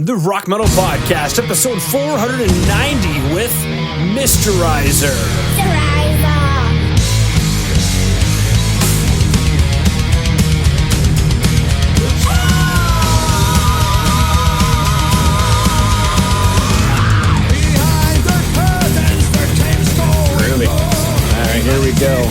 The Rock Metal Podcast, episode 490 with Mysterizer. Really? Alright, here we go.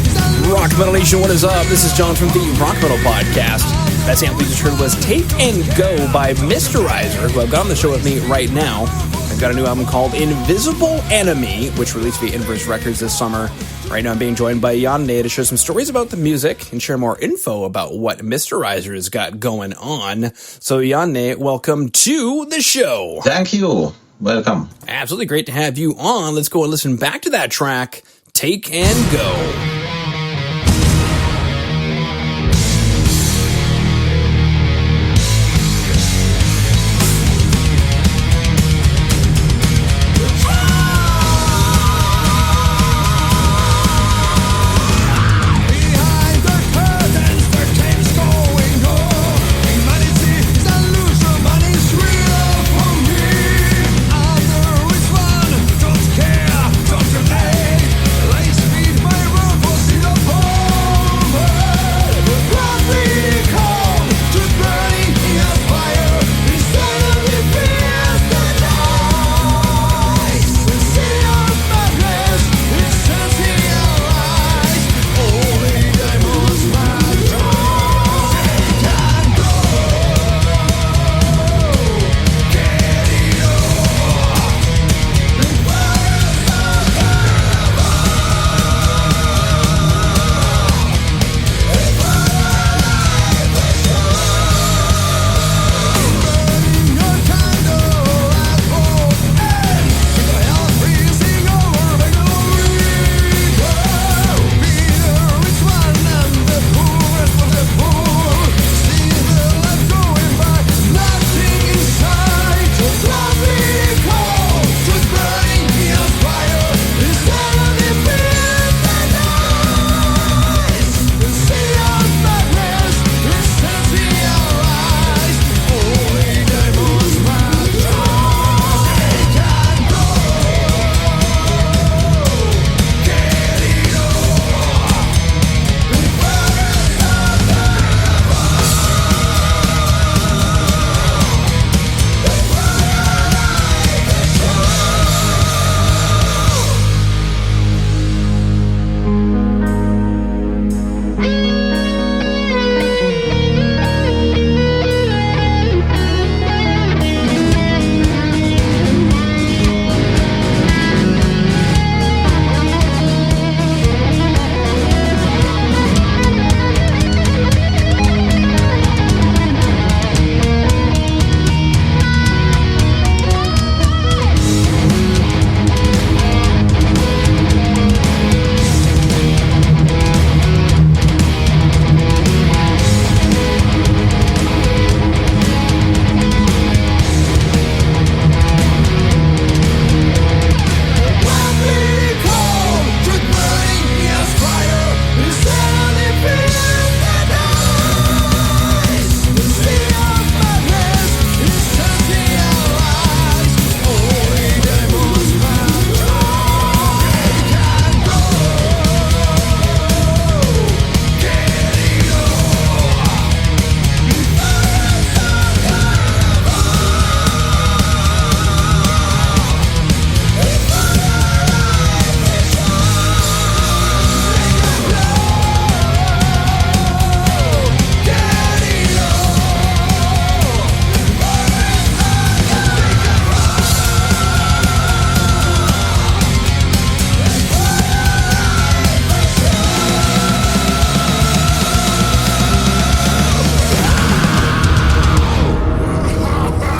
Rock Metal Nation, what is up? This is John from the Rock Metal Podcast. That sample you just heard was Take and Go by Mysterizer, who I've got on the show with me right now. I've got a new album called Invisible Enemy, which released via Inverse Records this summer. Right now I'm being joined by Yanne to share some stories about the music and share more info about what Mysterizer has got going on. So Yanne, welcome to the show. Thank you. Welcome. Absolutely great to have you on. Let's go and listen back to that track, Take and Go.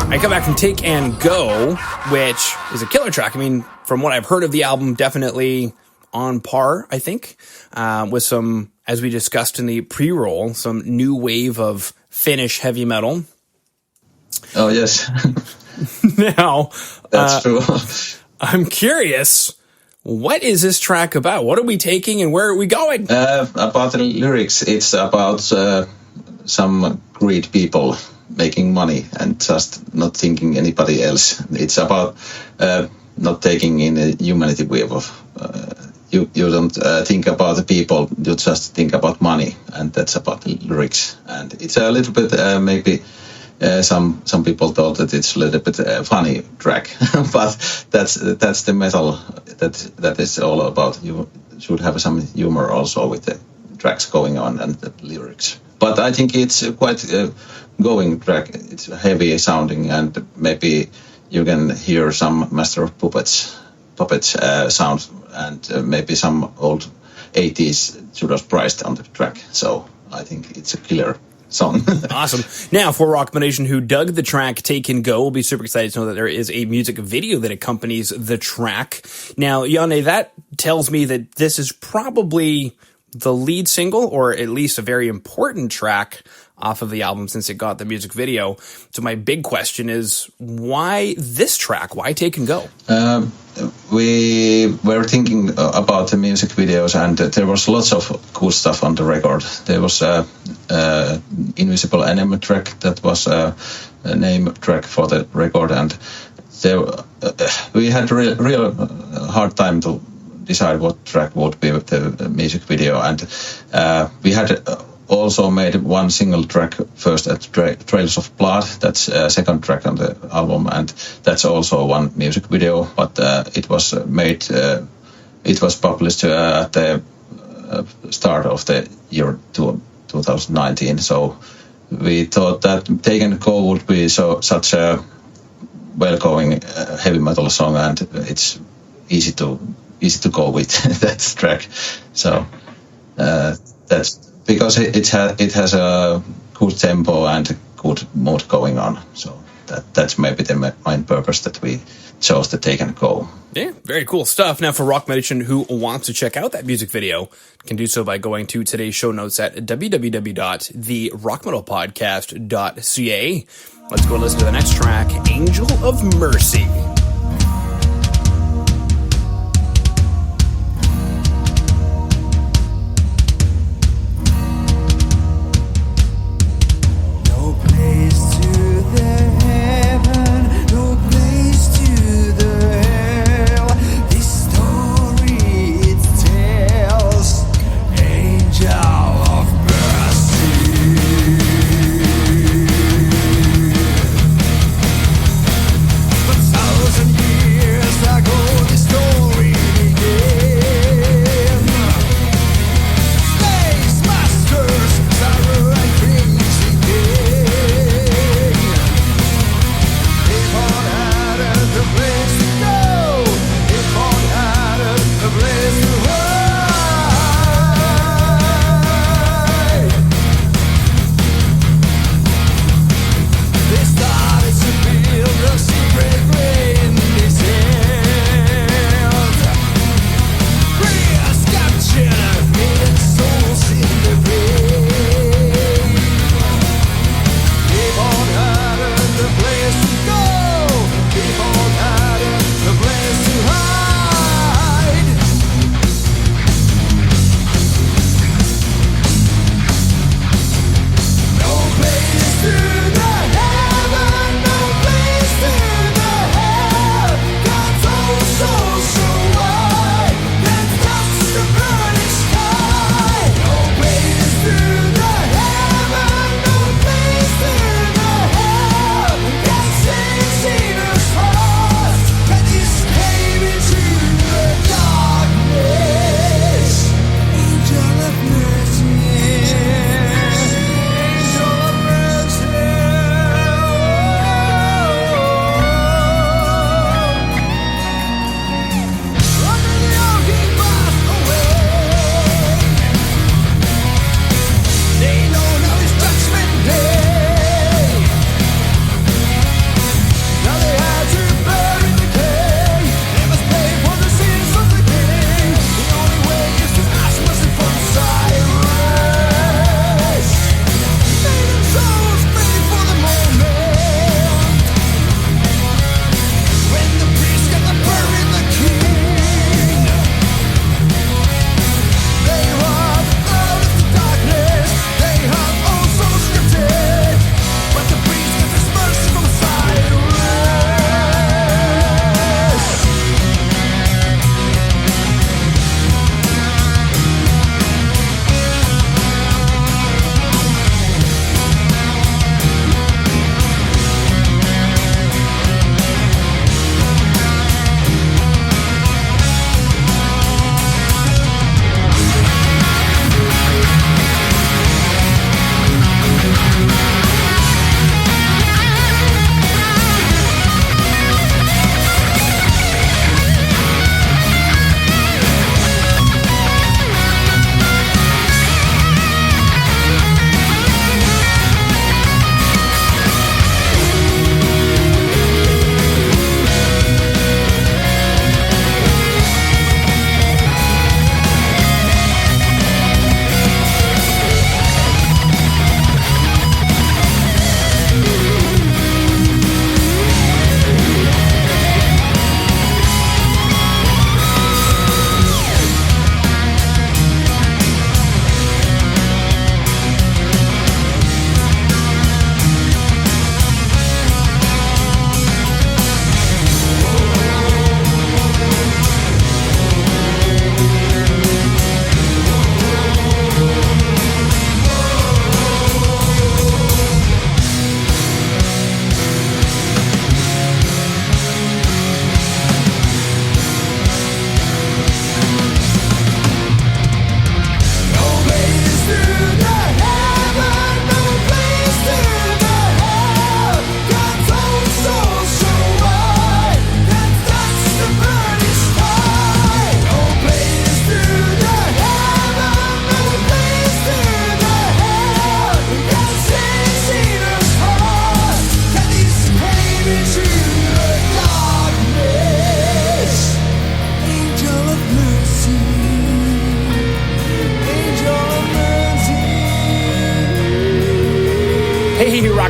I come back from Take and Go, which is a killer track. I mean, from what I've heard of the album, definitely on par, I think, with some, as we discussed in the pre-roll, some new wave of Finnish heavy metal. Oh, yes. Now, that's true. I'm curious, what is this track about? What are we taking and where are we going? About the lyrics, it's about some great people making money and just not thinking anybody else. It's about not taking in a humanity wave of you don't think about the people, you just think about money, and that's about the lyrics. And it's a little bit maybe some people thought that it's a little bit funny track, but that's the metal that is all about. You should have some humor also with the tracks going on and the lyrics. But I think it's quite a going track. It's heavy sounding, and maybe you can hear some Master of Puppets sound, and maybe some old 80s Judas Priest on the track. So I think it's a killer song. Awesome. Now, for Rockman Nation who dug the track Take and Go, will be super excited to know that there is a music video that accompanies the track. Now, Janne, that tells me that this is probably the lead single, or at least a very important track off of the album since it got the music video. So my big question is, why this track? Why Take and Go? We were thinking about the music videos, and there was lots of cool stuff on the record. There was Invisible Enemy track that was a name track for the record, and there, we had real hard time to decide what track would be with the music video, and we had also made one single track first at Trails of Blood. That's second track on the album, and that's also one music video, but it was made it was published at the start of the year 2019. So we thought that Take and Go would be such a well-going heavy metal song, and it's easy to go with that track. So that's because it has a good tempo and good mood going on. So that's maybe the main purpose that we chose to Take and Go. Yeah, very cool stuff. Now, for Rock Nation who wants to check out that music video, can do so by going to today's show notes at www.therockmetalpodcast.ca. Let's go listen to the next track, Angel of Mercy. But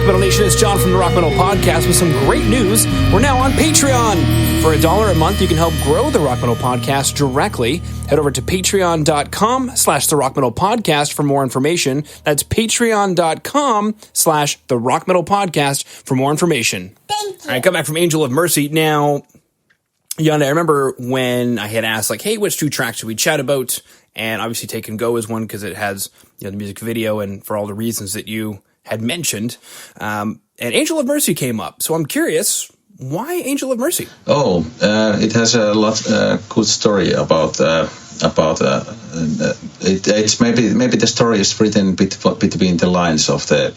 Metal Nation, it's John from the Rock Metal Podcast with some great news. We're now on Patreon. For $1 a month, you can help grow the Rock Metal Podcast directly. Head over to patreon.com/the Rock Metal Podcast for more information. That's patreon.com/the Rock Metal Podcast for more information. Thank you. All right, come back from Angel of Mercy. Now, Yonda, I remember when I had asked, like, hey, which 2 tracks should we chat about? And obviously Take and Go is one because it has, the music video and for all the reasons that you had mentioned. And Angel of Mercy came up. So I'm curious, why Angel of Mercy? It has a lot good story about it's maybe the story is written between the lines of the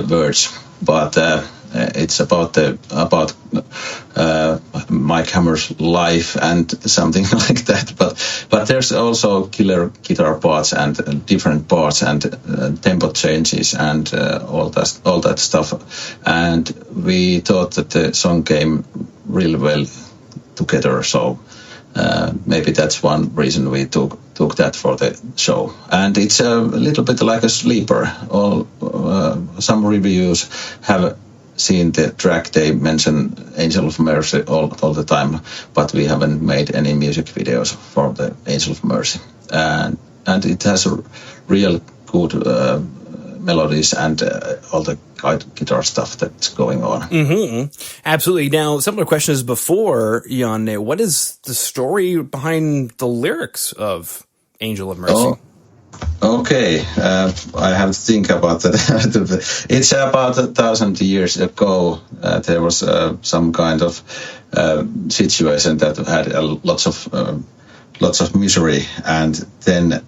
words, but it's about Mike Hammer's life and something like that. But there's also killer guitar parts and different parts and tempo changes and all that stuff. And we thought that the song came really well together. So maybe that's one reason we took that for the show. And it's a little bit like a sleeper. Some reviews have seen the track. They mention Angel of Mercy all the time, but we haven't made any music videos for the Angel of Mercy. And it has a real good melodies and all the guitar stuff that's going on. Mm-hmm. Absolutely. Now, similar question as before, Jan, what is the story behind the lyrics of Angel of Mercy? Oh. Okay, I have to think about that. It's about 1,000 years ago. There was some kind of situation that had lots of misery, and then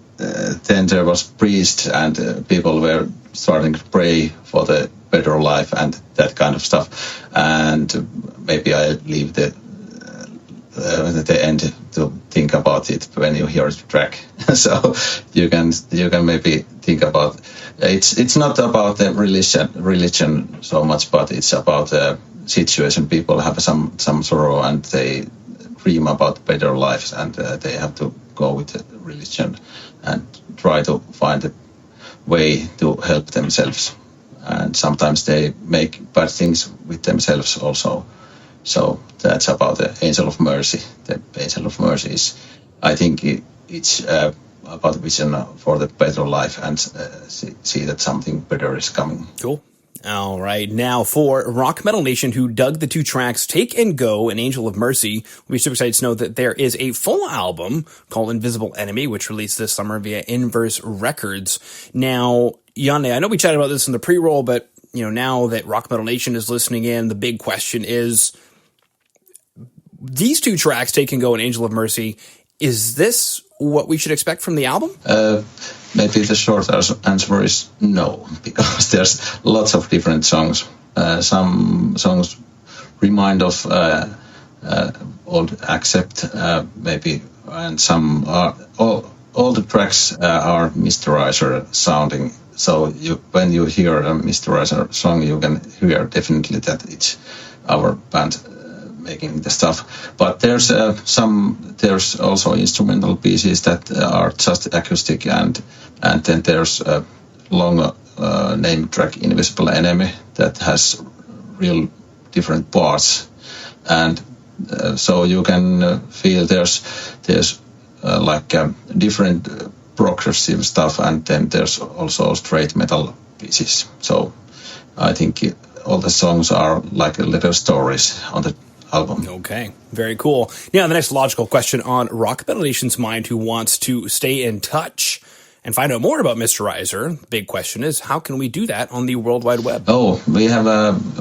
there was priests and people were starting to pray for the better life and that kind of stuff. And maybe I leave the end to think about it when you hear the track. So you can maybe think about it's not about the religion so much, but it's about the situation. People have some sorrow and they dream about better lives, and they have to go with the religion and try to find a way to help themselves. And sometimes they make bad things with themselves also. So that's about the Angel of Mercy. The Angel of Mercy is, I think it's about vision for the better life and see that something better is coming. Cool. All right. Now, for Rock Metal Nation who dug the 2 tracks, Take and Go and Angel of Mercy, we'll be super excited to know that there is a full album called Invisible Enemy, which released this summer via Inverse Records. Now, Janne, I know we chatted about this in the pre-roll, but now that Rock Metal Nation is listening in, the big question is, these 2 tracks, Take and Go and Angel of Mercy, is this what we should expect from the album? Maybe the short answer is no, because there's lots of different songs. Some songs remind of old Accept, maybe, and some are all the tracks are Mysterizer sounding. So when you hear a Mysterizer song, you can hear definitely that it's our band making the stuff. But there's also instrumental pieces that are just acoustic, and then there's a long name track, Invisible Enemy, that has real different parts, and so you can feel there's different progressive stuff, and then there's also straight metal pieces. So I think all the songs are like little stories on the album. Okay, very cool. Now, the next logical question on Rock Metal Nation's mind, who wants to stay in touch and find out more about Mysterizer, the big question is, how can we do that on the World Wide Web? Oh, we have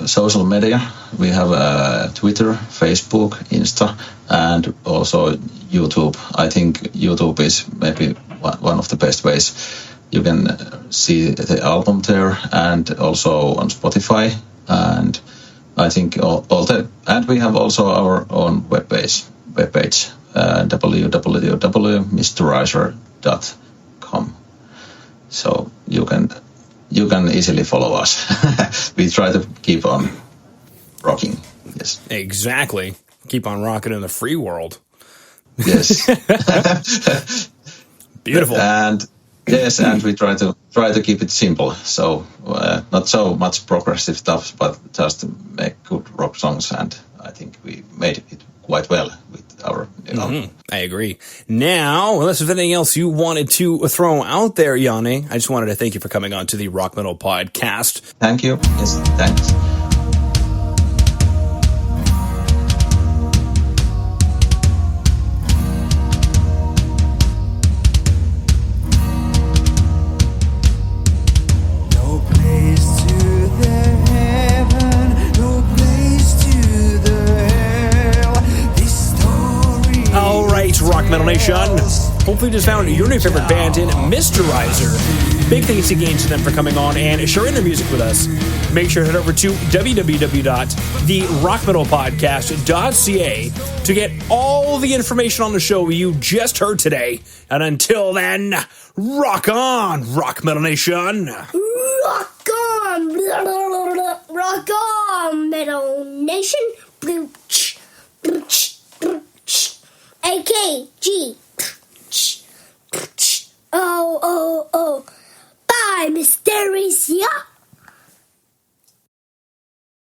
social media. We have Twitter, Facebook, Insta, and also YouTube. I think YouTube is maybe one of the best ways. You can see the album there, and also on Spotify, and I think and we have also our own webpage, www.mysterizer.com. So you can easily follow us. We try to keep on rocking. Yes. Exactly. Keep on rocking in the free world. Yes. Beautiful. And yes, and we try to try to keep it simple. So not so much progressive stuff, but just to make good rock songs. And I think we made it quite well with our new album. I agree. Now, unless there's anything else you wanted to throw out there, Yanni, I just wanted to thank you for coming on to the Rock Metal Podcast. Thank you. Yes, thanks. Rock Metal Nation. Hopefully you just found your new favorite band in Mysterizer. Big thanks again to them for coming on and sharing their music with us. Make sure to head over to www.therockmetalpodcast.ca to get all the information on the show you just heard today. And until then, rock on, Rock Metal Nation. Rock on, rock on, Metal Nation. AKG. Oh. Bye, Mysterizer.